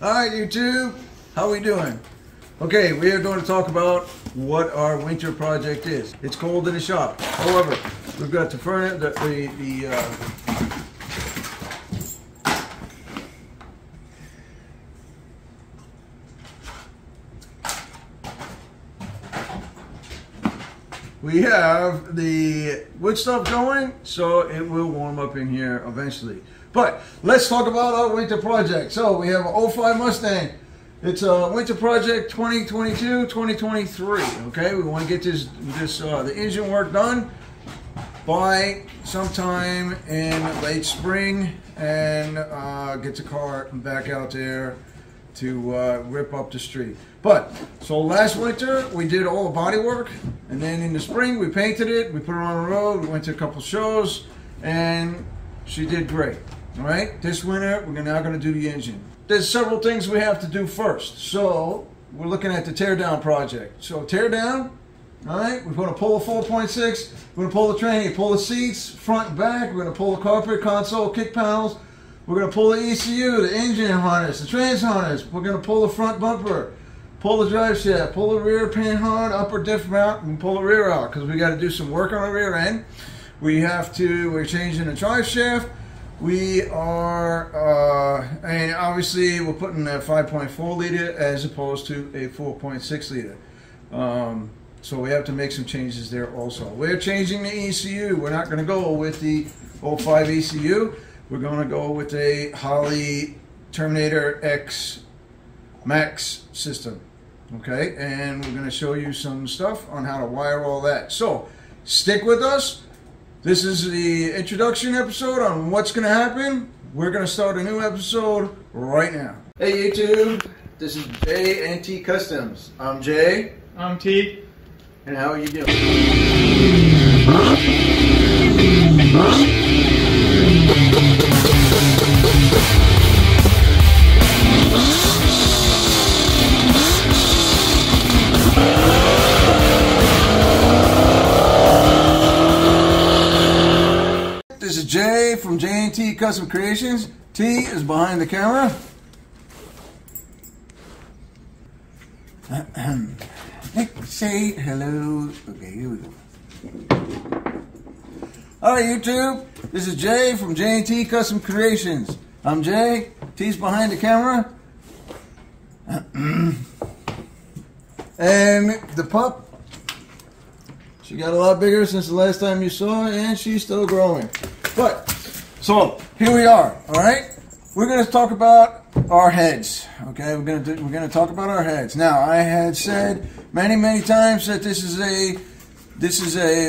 All right, YouTube, how we doing? Okay, we are going to talk about what our winter project is. It's cold in the shop. However, we've got the furnace, we have the wood stuff going, so it will warm up in here eventually. But let's talk about our winter project. So we have an 05 Mustang. It's a winter project 2022-2023. Okay, we want to get the engine work done by sometime in late spring and get the car back out there to rip up the street. But so last winter we did all the body work, and then in the spring we painted it, we put it on the road, we went to a couple shows, and she did great. All right, this winter we're now going to do the engine. There's several things we have to do first. So we're looking at the tear down project. So tear down, all right, we're going to pull a 4.6, we're going to pull the tranny, pull the seats front and back, we're going to pull the carpet, console, kick panels, we're going to pull the ECU, the engine harness, the trans harness, we're going to pull the front bumper, pull the drive shaft, pull the rear pin hard, upper diff mount, and pull the rear out because we got to do some work on the rear end. We're changing the drive shaft. We are, and obviously we're putting a 5.4 liter as opposed to a 4.6 liter. So we have to make some changes there also. We're changing the ECU. We're not going to go with the 05 ECU. We're going to go with a Holley Terminator X Max system. Okay, and we're going to show you some stuff on how to wire all that. So stick with us. This is the introduction episode on what's going to happen. We're going to start a new episode right now. Hey YouTube, this is J&T Customs. I'm Jay. I'm T. And how are you doing? This is Jay from J&T Custom Creations. T is behind the camera. Say hello. Okay, here we go. Alright YouTube, this is Jay from J&T Custom Creations. I'm Jay, T's behind the camera. And the pup, she got a lot bigger since the last time you saw her, and she's still growing. But, so, here we are, alright? We're going to talk about our heads, okay? We're going to talk about our heads. Now, I had said many times that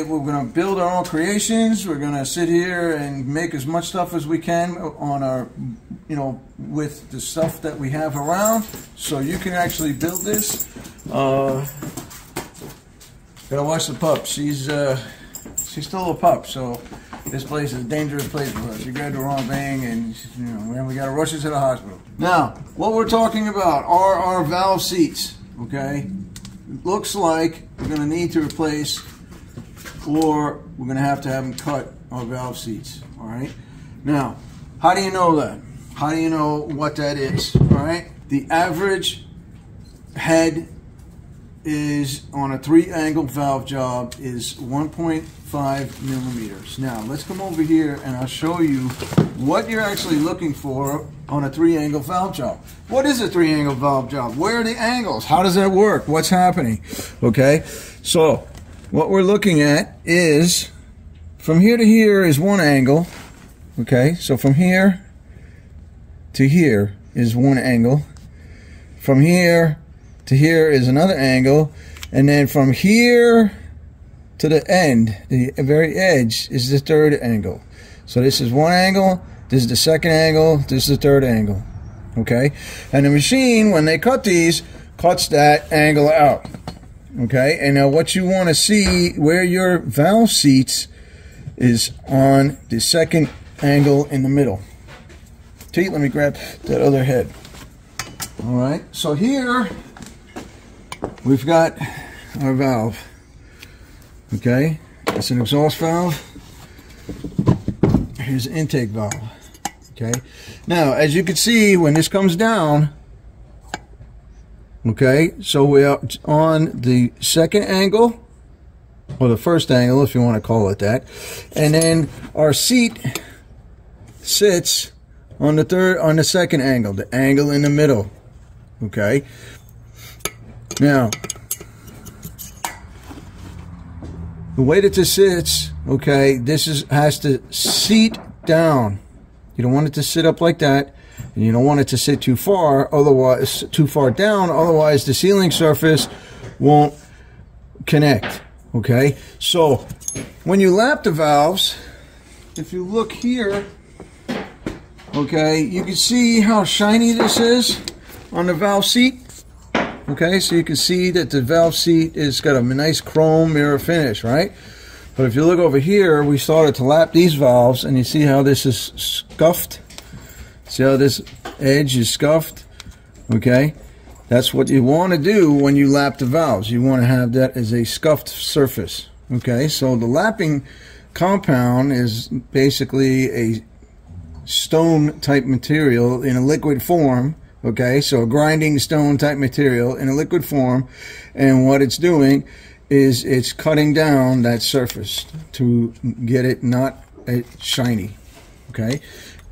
we're going to build our own creations. We're going to sit here and make as much stuff as we can on our, with the stuff that we have around, so you can actually build this. Gotta watch the pup. She's still a pup, so this place is a dangerous place for her. She grabbed the wrong thing, and we gotta rush her to the hospital. Now, what we're talking about are our valve seats. Okay, looks like we're gonna need to replace, or we're gonna have to have them cut our valve seats. All right. Now, how do you know that? How do you know what that is? All right. The average head is on a 3-angle valve job is 1.5 millimeters. Now let's come over here and I'll show you what you're actually looking for on a 3-angle valve job. What is a 3-angle valve job? Where are the angles? How does that work? What's happening? Okay, so what we're looking at is from here to here is one angle. Okay, so from here to here is one angle. From here to here is another angle, and then from here to the end, the very edge, is the third angle. So this is one angle, this is the second angle, this is the third angle. Okay, and the machine, when they cut these, cuts that angle out. Okay, and now what you want to see where your valve seats is on the second angle in the middle. T, let me grab that other head. All right, so here we've got our valve. Okay, it's an exhaust valve. Here's the intake valve. Okay, now as you can see, when this comes down, Okay, so we are on the second angle, or the first angle if you want to call it that, and then our seat sits on the second angle, the angle in the middle. Okay, now the way that this sits, okay, has to seat down. You don't want it to sit up like that, and you don't want it to sit too far down, otherwise the sealing surface won't connect. Okay, so when you lap the valves, if you look here, okay, you can see how shiny this is on the valve seat. Okay, so you can see that the valve seat has got a nice chrome mirror finish, right? But if you look over here, we started to lap these valves, and you see how this is scuffed? See how this edge is scuffed? Okay, that's what you want to do when you lap the valves. You want to have that as a scuffed surface. Okay, so the lapping compound is basically a stone type material in a liquid form. Okay, so a grinding stone type material in a liquid form, and what it's doing is it's cutting down that surface to get it not shiny. Okay,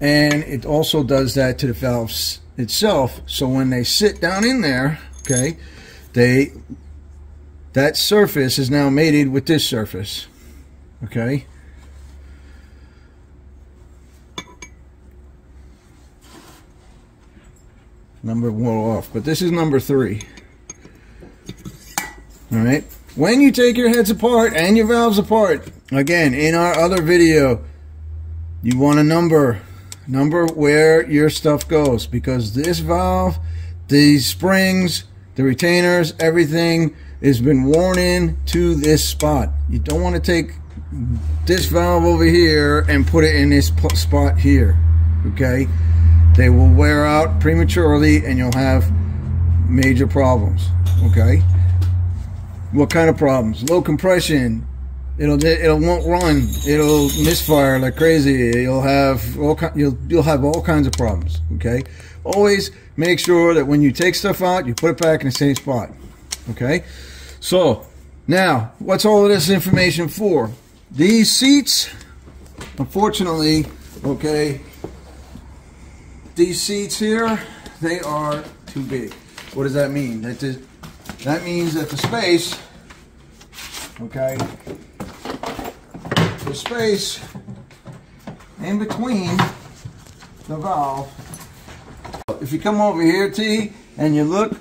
and it also does that to the valves itself, so when they sit down in there, okay, that surface is now mated with this surface. Okay, number one off, but this is number 3. All right, when you take your heads apart and your valves apart, again, in our other video, you want to number where your stuff goes, because this valve, these springs, the retainers, everything has been worn in to this spot. You don't want to take this valve over here and put it in this spot here. Okay, they will wear out prematurely and you'll have major problems. Okay, what kind of problems? Low compression. It won't run. It'll misfire like crazy. You'll have all kinds of problems. Okay, always make sure that when you take stuff out, you put it back in the same spot. Okay, so now what's all of this information for? These seats, unfortunately, okay, these seats here, they are too big. What does that mean? That means that the space, okay, the space in between the valve, if you come over here, T, and you look,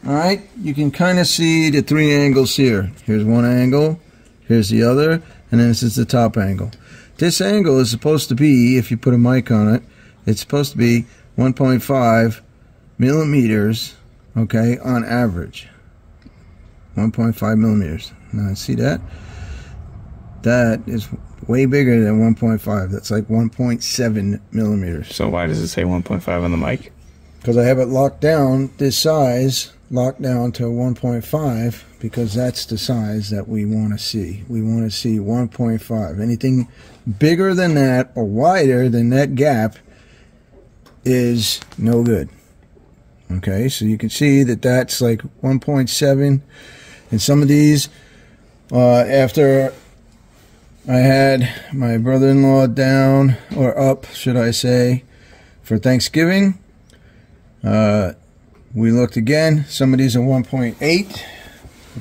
all right, you can kind of see the 3 angles here. Here's one angle, here's the other, and then this is the top angle. This angle is supposed to be, if you put a mic on it, it's supposed to be 1.5 millimeters, okay, on average. 1.5 millimeters. Now, see that? That is way bigger than 1.5. That's like 1.7 millimeters. So why does it say 1.5 on the mic? Because I have it locked down, this size, locked down to 1.5, because that's the size that we want to see. We want to see 1.5. Anything bigger than that or wider than that gap is no good. Okay, so you can see that that's like 1.7. And some of these, after I had my brother-in-law down, or up, should I say, for Thanksgiving, we looked again. Some of these are 1.8.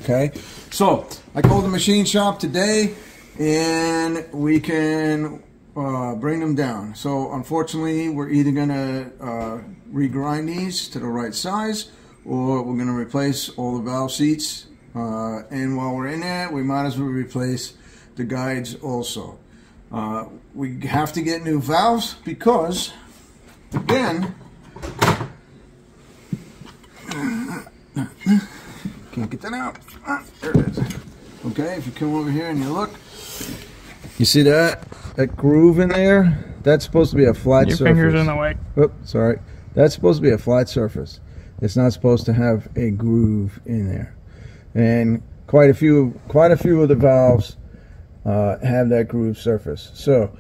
Okay, so I called the machine shop today, and we can bring them down. So unfortunately, we're either going to regrind these to the right size, or we're going to replace all the valve seats. And while we're in there, we might as well replace the guides also. We have to get new valves because, again, can't get that out. There it is. Okay, if you come over here and you look, you see that groove in there? That's supposed to be a flat surface. Your finger's in the way. Oops, sorry. That's supposed to be a flat surface. It's not supposed to have a groove in there. And quite a few of the valves have that groove surface. So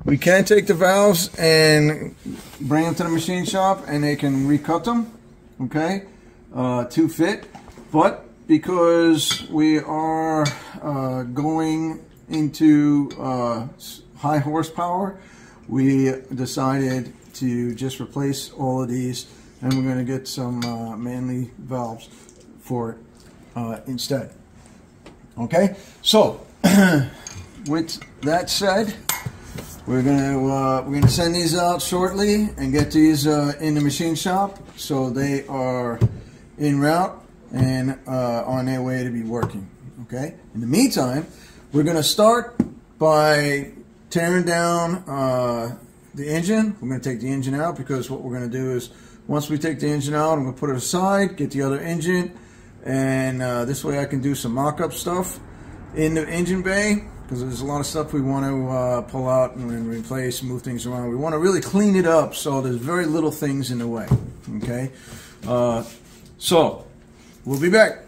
we can take the valves and bring them to the machine shop, and they can recut them. Okay, to fit, but because we are going into high horsepower, we decided to just replace all of these, and we're going to get some Manley valves for it instead. Okay, so with that said, we're gonna send these out shortly and get these in the machine shop, so they are en route and on their way to be working. Okay. In the meantime, we're gonna start by tearing down the engine. We're gonna take the engine out, because what we're gonna do is, once we take the engine out, I'm gonna put it aside, get the other engine, and this way I can do some mock-up stuff in the engine bay, because there's a lot of stuff we want to pull out and replace, move things around. We want to really clean it up so there's very little things in the way. Okay, so we'll be back.